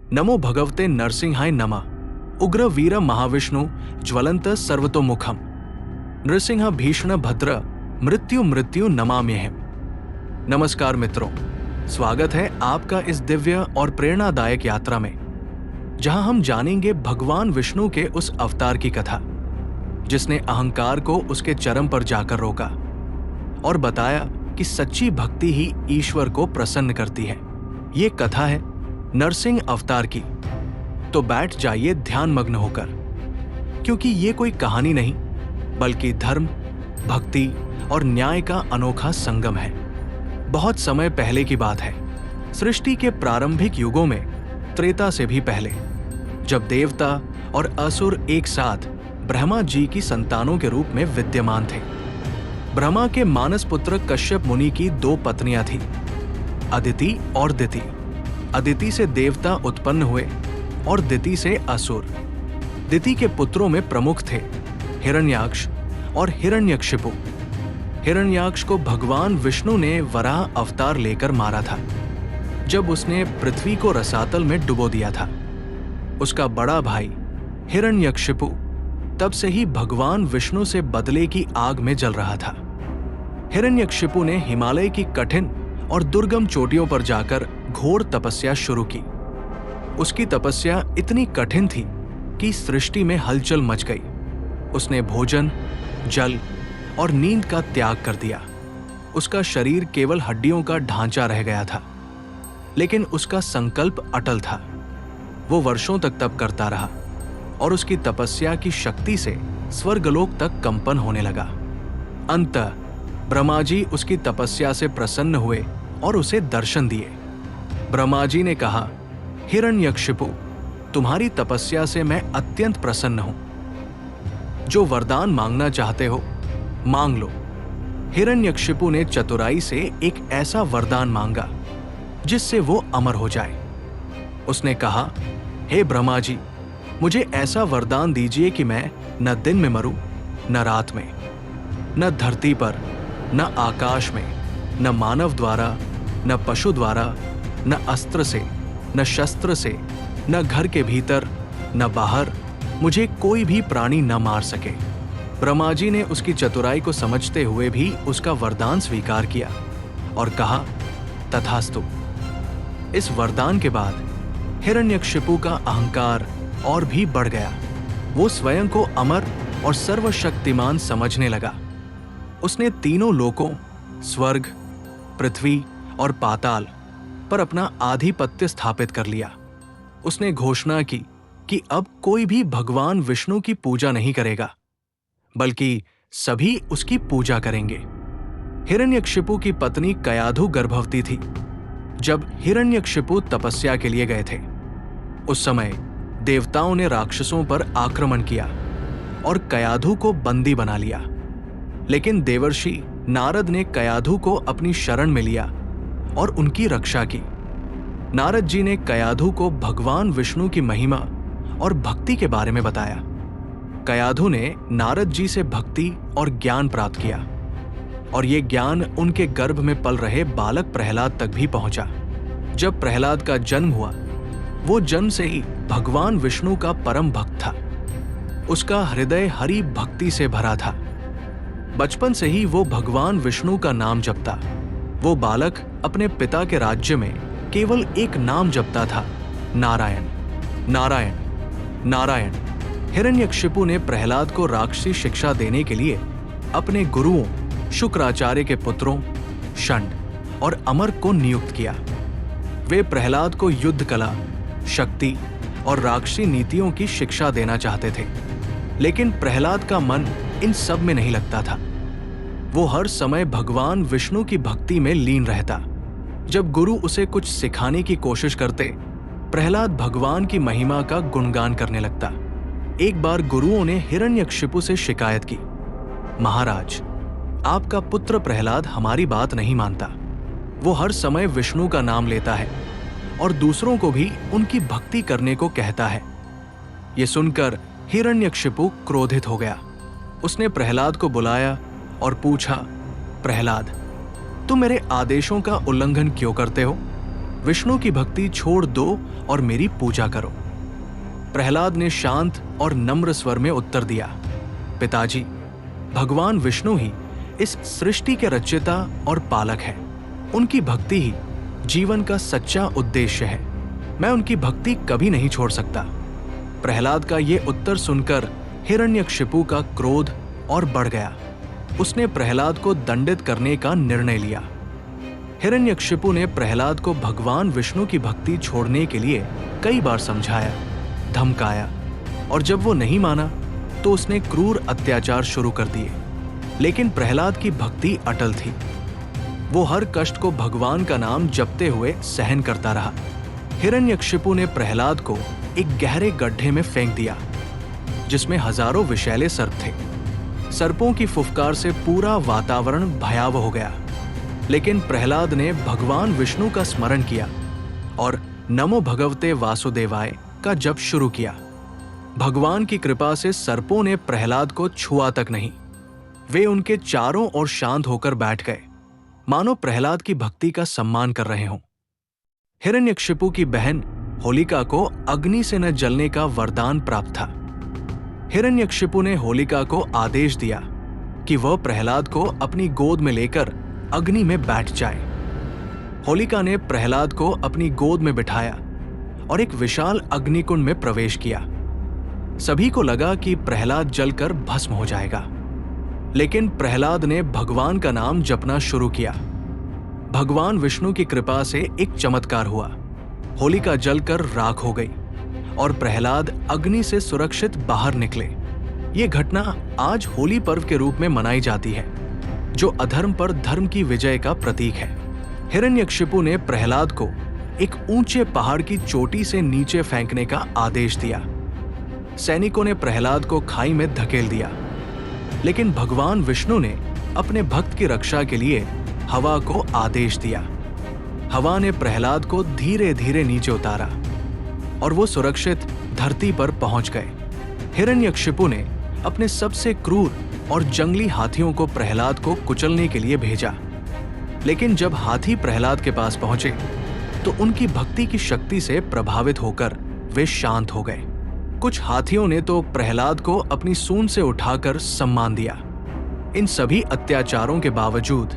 नमो भगवते नरसिंहाय नमः। उग्र वीर महाविष्णु ज्वलंत सर्वतोमुखम। नृसिंह भीषण भद्र मृत्यु मृत्यु नमाम्यहम्। नमस्कार मित्रों, स्वागत है आपका इस दिव्य और प्रेरणादायक यात्रा में, जहां हम जानेंगे भगवान विष्णु के उस अवतार की कथा जिसने अहंकार को उसके चरम पर जाकर रोका और बताया कि सच्ची भक्ति ही ईश्वर को प्रसन्न करती है। ये कथा है नरसिंह अवतार की। तो बैठ जाइए ध्यानमग्न होकर, क्योंकि ये कोई कहानी नहीं बल्कि धर्म, भक्ति और न्याय का अनोखा संगम है। बहुत समय पहले की बात है, सृष्टि के प्रारंभिक युगों में, त्रेता से भी पहले, जब देवता और असुर एक साथ ब्रह्मा जी की संतानों के रूप में विद्यमान थे। ब्रह्मा के मानस पुत्र कश्यप मुनि की दो पत्नियां थीं, अदिति और दिति। अदिति से देवता उत्पन्न हुए और दिति से असुर। दिति के पुत्रों में प्रमुख थे हिरण्याक्ष और हिरण्यकशिपु। हिरण्याक्ष को भगवान विष्णु ने वराह अवतार लेकर मारा था, जब उसने पृथ्वी को रसातल में डुबो दिया था। उसका बड़ा भाई हिरण्यकशिपु तब से ही भगवान विष्णु से बदले की आग में जल रहा था। हिरण्यकशिपु ने हिमालय की कठिन और दुर्गम चोटियों पर जाकर घोर तपस्या शुरू की। उसकी तपस्या इतनी कठिन थी कि सृष्टि में हलचल मच गई। उसने भोजन, जल और नींद का त्याग कर दिया। उसका शरीर केवल हड्डियों का ढांचा रह गया था, लेकिन उसका संकल्प अटल था। वो वर्षों तक तप करता रहा और उसकी तपस्या की शक्ति से स्वर्गलोक तक कंपन होने लगा। अंततः ब्रह्मा जी उसकी तपस्या से प्रसन्न हुए और उसे दर्शन दिए। ब्रह्मा जी ने कहा, हिरण्यकशिपु, तुम्हारी तपस्या से मैं अत्यंत प्रसन्न हूं। जो वरदान मांगना चाहते हो मांग लो। हिरण्यकशिपु ने चतुराई से एक ऐसा वरदान मांगा जिससे वो अमर हो जाए। उसने कहा, हे ब्रह्मा जी, मुझे ऐसा वरदान दीजिए कि मैं न दिन में मरूं न रात में, न धरती पर न आकाश में, न मानव द्वारा न पशु द्वारा, न अस्त्र से न शस्त्र से, न घर के भीतर न बाहर, मुझे कोई भी प्राणी न मार सके। ब्रह्मा जी ने उसकी चतुराई को समझते हुए भी उसका वरदान स्वीकार किया और कहा, तथास्तु। इस वरदान के बाद हिरण्यकशिपु का अहंकार और भी बढ़ गया। वो स्वयं को अमर और सर्वशक्तिमान समझने लगा। उसने तीनों लोकों, स्वर्ग, पृथ्वी और पाताल पर अपना आधिपत्य स्थापित कर लिया। उसने घोषणा की कि अब कोई भी भगवान विष्णु की पूजा नहीं करेगा, बल्कि सभी उसकी पूजा करेंगे। हिरण्यकशिपु की पत्नी कयाधु गर्भवती थी जब हिरण्यकशिपु तपस्या के लिए गए थे। उस समय देवताओं ने राक्षसों पर आक्रमण किया और कयाधु को बंदी बना लिया, लेकिन देवर्षि नारद ने कयाधु को अपनी शरण में लिया और उनकी रक्षा की। नारद जी ने कयाधु को भगवान विष्णु की महिमा और भक्ति के बारे में बताया। कयाधु ने नारद जी से भक्ति और ज्ञान प्राप्त किया और ये ज्ञान उनके गर्भ में पल रहे बालक प्रहलाद तक भी पहुंचा। जब प्रहलाद का जन्म हुआ, वो जन्म से ही भगवान विष्णु का परम भक्त था। उसका हृदय हरि भक्ति से भरा था। बचपन से ही वो भगवान विष्णु का नाम जपता। वो बालक अपने पिता के राज्य में केवल एक नाम जपता था, नारायण, नारायण, नारायण। हिरण्यकशिपु ने प्रहलाद को राक्षसी शिक्षा देने के लिए अपने गुरुओं शुक्राचार्य के पुत्रों शंड और अमर को नियुक्त किया। वे प्रहलाद को युद्ध कला, शक्ति और राक्षसी नीतियों की शिक्षा देना चाहते थे, लेकिन प्रहलाद का मन इन सब में नहीं लगता था। वो हर समय भगवान विष्णु की भक्ति में लीन रहता। जब गुरु उसे कुछ सिखाने की कोशिश करते, प्रहलाद भगवान की महिमा का गुणगान करने लगता। एक बार गुरुओं ने हिरण्यकशिपु से शिकायत की, महाराज, आपका पुत्र प्रहलाद हमारी बात नहीं मानता। वो हर समय विष्णु का नाम लेता है और दूसरों को भी उनकी भक्ति करने को कहता है। ये सुनकर हिरण्यकशिपु क्रोधित हो गया। उसने प्रहलाद को बुलाया और पूछा, प्रहलाद, तुम मेरे आदेशों का उल्लंघन क्यों करते हो? विष्णु की भक्ति छोड़ दो और मेरी पूजा करो। प्रहलाद ने शांत और नम्र स्वर में उत्तर दिया, पिताजी, भगवान विष्णु ही इस सृष्टि के रचयिता और पालक हैं। उनकी भक्ति ही जीवन का सच्चा उद्देश्य है। मैं उनकी भक्ति कभी नहीं छोड़ सकता। प्रहलाद का ये उत्तर सुनकर हिरण्यकशिपु का क्रोध और बढ़ गया। उसने प्रहलाद को दंडित करने का निर्णय लिया। हिरण्यकशिपु ने प्रहलाद को भगवान विष्णु की भक्ति छोड़ने के लिए कई बार समझाया, धमकाया, और जब वो नहीं माना तो उसने क्रूर अत्याचार शुरू कर दिए। लेकिन प्रहलाद की भक्ति अटल थी। वो हर कष्ट को भगवान का नाम जपते हुए सहन करता रहा। हिरण्यकशिपु ने प्रहलाद को एक गहरे गड्ढे में फेंक दिया, जिसमें हजारों विषैले सर्प थे। सर्पों की फुफकार से पूरा वातावरण भयावह हो गया। लेकिन प्रहलाद ने भगवान विष्णु का स्मरण किया और नमो भगवते वासुदेवाय का जप शुरू किया। भगवान की कृपा से सर्पों ने प्रहलाद को छुआ तक नहीं। वे उनके चारों ओर शांत होकर बैठ गए, मानो प्रहलाद की भक्ति का सम्मान कर रहे हों। हिरण्यकशिपु की बहन होलिका को अग्नि से न जलने का वरदान प्राप्त था। हिरण्यकशिपु ने होलिका को आदेश दिया कि वह प्रहलाद को अपनी गोद में लेकर अग्नि में बैठ जाए। होलिका ने प्रहलाद को अपनी गोद में बिठाया और एक विशाल अग्निकुंड में प्रवेश किया। सभी को लगा कि प्रहलाद जलकर भस्म हो जाएगा, लेकिन प्रहलाद ने भगवान का नाम जपना शुरू किया। भगवान विष्णु की कृपा से एक चमत्कार हुआ। होलिका जलकर राख हो गई और प्रहलाद अग्नि से सुरक्षित बाहर निकले। ये घटना आज होली पर्व के रूप में मनाई जाती है, जो अधर्म पर धर्म की विजय का प्रतीक है। हिरण्यकशिपु ने प्रहलाद को एक ऊंचे पहाड़ की चोटी से नीचे फेंकने का आदेश दिया। सैनिकों ने प्रहलाद को खाई में धकेल दिया, लेकिन भगवान विष्णु ने अपने भक्त की रक्षा के लिए हवा को आदेश दिया। हवा ने प्रहलाद को धीरे धीरे नीचे उतारा और वो सुरक्षित धरती पर पहुंच गए। हिरण्यकशिपु ने अपने सबसे क्रूर और जंगली हाथियों को प्रहलाद को कुचलने के लिए भेजा। लेकिन जब हाथी प्रहलाद के पास पहुंचे तो उनकी भक्ति की शक्ति से प्रभावित होकर वे शांत हो गए। कुछ हाथियों ने तो प्रहलाद को अपनी सूंड से उठाकर सम्मान दिया। इन सभी अत्याचारों के बावजूद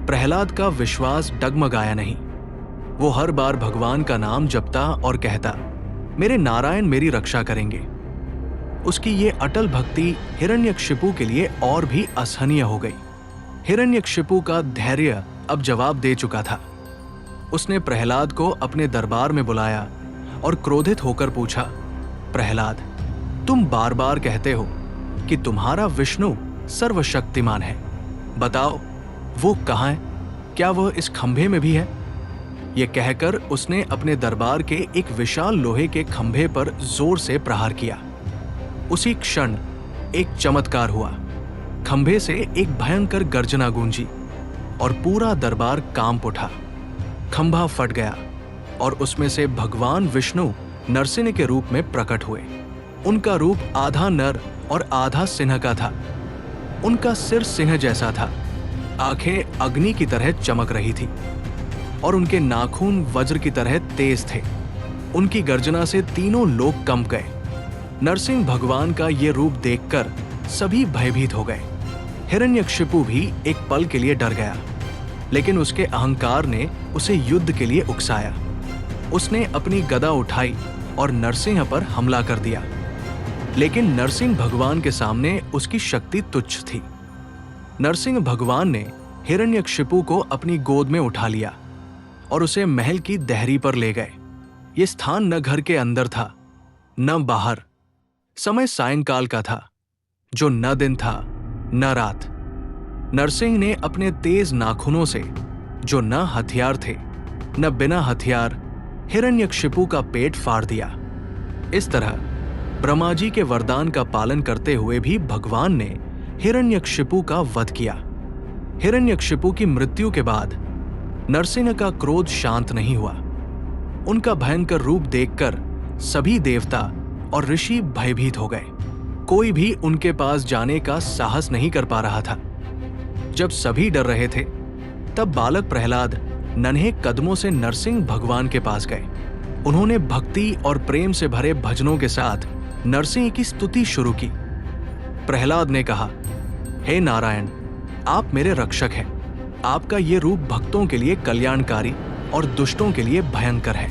प्रहलाद का विश्वास डगमगाया नहीं। वो हर बार भगवान का नाम जपता और कहता, मेरे नारायण मेरी रक्षा करेंगे। उसकी ये अटल भक्ति हिरण्यकशिपु के लिए और भी असहनीय हो गई। हिरण्यकशिपु का धैर्य अब जवाब दे चुका था। उसने प्रहलाद को अपने दरबार में बुलाया और क्रोधित होकर पूछा, प्रहलाद, तुम बार बार कहते हो कि तुम्हारा विष्णु सर्वशक्तिमान है। बताओ वो कहाँ है? क्या वह इस खंभे में भी है? यह कहकर उसने अपने दरबार के एक विशाल लोहे के खंभे पर जोर से प्रहार किया। उसी क्षण एक चमत्कार हुआ। खंभे से एक भयंकर गर्जना गूंजी और पूरा दरबार कांप उठा। खंभा फट गया और उसमें से भगवान विष्णु नरसिंह के रूप में प्रकट हुए। उनका रूप आधा नर और आधा सिंह का था। उनका सिर सिंह जैसा था, आंखें अग्नि की तरह चमक रही थी और उनके नाखून वज्र की तरह तेज थे। उनकी गर्जना से तीनों लोग कंप गए। नरसिंह भगवान का ये रूप देखकर सभी भयभीत हो गए। हिरण्यकशिपु भी एक पल के लिए डर गया, लेकिन उसके अहंकार ने उसे युद्ध के लिए उकसाया। उसने अपनी गदा उठाई और नरसिंह पर हमला कर दिया, लेकिन नरसिंह भगवान के सामने उसकी शक्ति तुच्छ थी। नरसिंह भगवान ने हिरण्यकशिपु को अपनी गोद में उठा लिया और उसे महल की देहरी पर ले गए। ये स्थान न घर के अंदर था न बाहर। समय सायंकाल का था, जो न दिन था न रात। नरसिंह ने अपने तेज नाखूनों से, जो न हथियार थे न बिना हथियार, हिरण्यकशिपु का पेट फाड़ दिया। इस तरह ब्रह्मा जी के वरदान का पालन करते हुए भी भगवान ने हिरण्यकशिपु का वध किया। हिरण्यकशिपु की मृत्यु के बाद नरसिंह का क्रोध शांत नहीं हुआ। उनका भयंकर रूप देखकर सभी देवता और ऋषि भयभीत हो गए। कोई भी उनके पास जाने का साहस नहीं कर पा रहा था। जब सभी डर रहे थे, तब बालक प्रहलाद नन्हे कदमों से नरसिंह भगवान के पास गए। उन्होंने भक्ति और प्रेम से भरे भजनों के साथ नरसिंह की स्तुति शुरू की। प्रहलाद ने कहा, हे नारायण, आप मेरे रक्षक हैं। आपका ये रूप भक्तों के लिए कल्याणकारी और दुष्टों के लिए भयंकर है।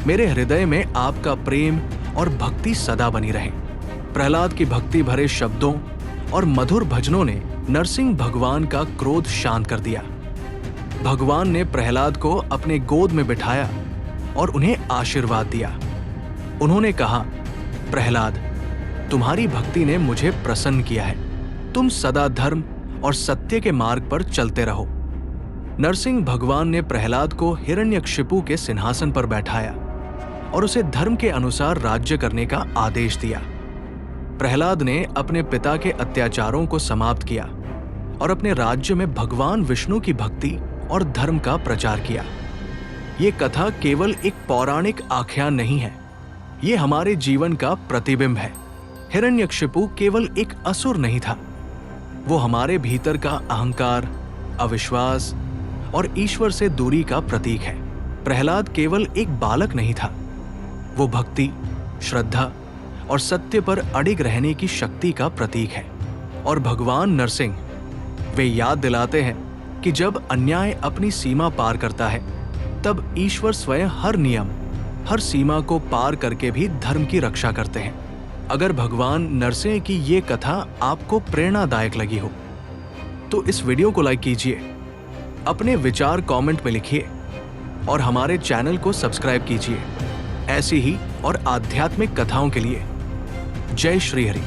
मेरे हृदय में आपका प्रेम और भक्ति सदा बनी रहे। प्रहलाद की भक्ति भरे शब्दों और मधुर भजनों ने नरसिंह भगवान का क्रोध शांत कर दिया। भगवान ने प्रहलाद को अपने गोद में बिठाया और उन्हें आशीर्वाद दिया। उन्होंने कहा, प्रहलाद, तुम्हारी भक्ति ने मुझे प्रसन्न किया है। तुम सदा धर्म और सत्य के मार्ग पर चलते रहो। नरसिंह भगवान ने प्रहलाद को हिरण्यकशिपु के सिंहासन पर बैठाया और उसे धर्म के अनुसार राज्य करने का आदेश दिया। प्रहलाद ने अपने पिता के अत्याचारों को समाप्त किया और अपने राज्य में भगवान विष्णु की भक्ति और धर्म का प्रचार किया। ये कथा केवल एक पौराणिक आख्यान नहीं है, ये हमारे जीवन का प्रतिबिंब है। हिरण्यकशिपु केवल एक असुर नहीं था, वो हमारे भीतर का अहंकार, अविश्वास और ईश्वर से दूरी का प्रतीक है। प्रहलाद केवल एक बालक नहीं था, वो भक्ति, श्रद्धा और सत्य पर अडिग रहने की शक्ति का प्रतीक है। और भगवान नरसिंह, वे याद दिलाते हैं कि जब अन्याय अपनी सीमा पार करता है, तब ईश्वर स्वयं हर नियम, हर सीमा को पार करके भी धर्म की रक्षा करते हैं। अगर भगवान नरसिंह की ये कथा आपको प्रेरणादायक लगी हो तो इस वीडियो को लाइक कीजिए, अपने विचार कमेंट में लिखिए और हमारे चैनल को सब्सक्राइब कीजिए। ऐसी ही और आध्यात्मिक कथाओं के लिए जय श्री हरि।